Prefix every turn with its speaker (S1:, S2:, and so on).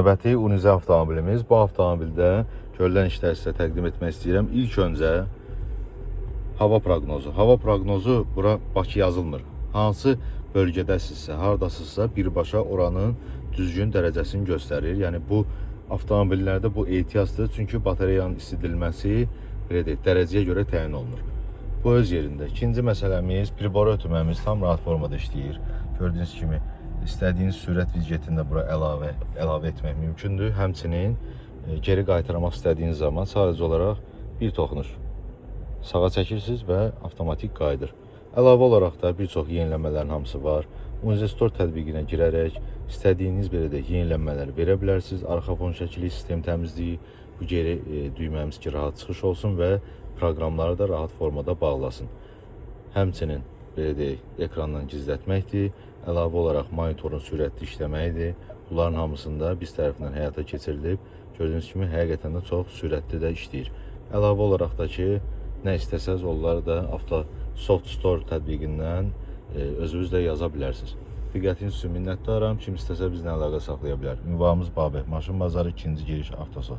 S1: Növbəti Unize avtomobilimiz. Bu avtomobildə görülən işləri sizə təqdim etmək istəyirəm. İlk öncə hava proqnozu. Hava proqnozu bura Bakı yazılmır. Hansı bölgədəsinizsə, hardasınızsa birbaşa oranın düzgün dərəcəsini göstərir. Yəni bu avtomobillərdə bu ehtiyacdır. Çünki batareyanın isidilməsi belə deyək, dərəcəyə görə təyin olunur. Bu öz yerində. İkinci məsələmiz, priboru ötürməmiz tam rahat formada işləyir. Gördüyünüz kimi istədiyiniz sürət widgetində bura əlavə etmək mümkündür. Həmçinin geri qaytarmaq istədiyiniz zaman sadəcə olaraq bir toxunuş sağa çəkirsiniz və avtomatik qayıdır. Əlavə olaraq da bir çox yenilənmələrin hamısı var. Unize Store tətbiqinə girərək istədiyiniz belə də yenilənmələri verə bilərsiniz. Arxa fon şəkili, sistem təmizliyi, bu geri düyməmiz ki, rahat çıxış olsun və proqramları da rahat formada bağlasın. Həmçinin belə deyək, ekrandan gizlətməkdir. Əlavə olaraq monitorun sürətli işləməyidir. Bunların hamısında biz tərəfindən həyata keçirilib. Gördüyünüz kimi həqiqətən də çox sürətli də işləyir. Əlavə olaraq da ki, nə istəsəz onları da Soft Store tətbiqindən özünüz də yaza bilərsiniz. Diqqətiniz üçün minnətdaram. Kim istəsə bizlə əlaqə saxlaya bilər. Ünvanımız Babək Maşın Bazarı 2-ci giriş Avtosoft.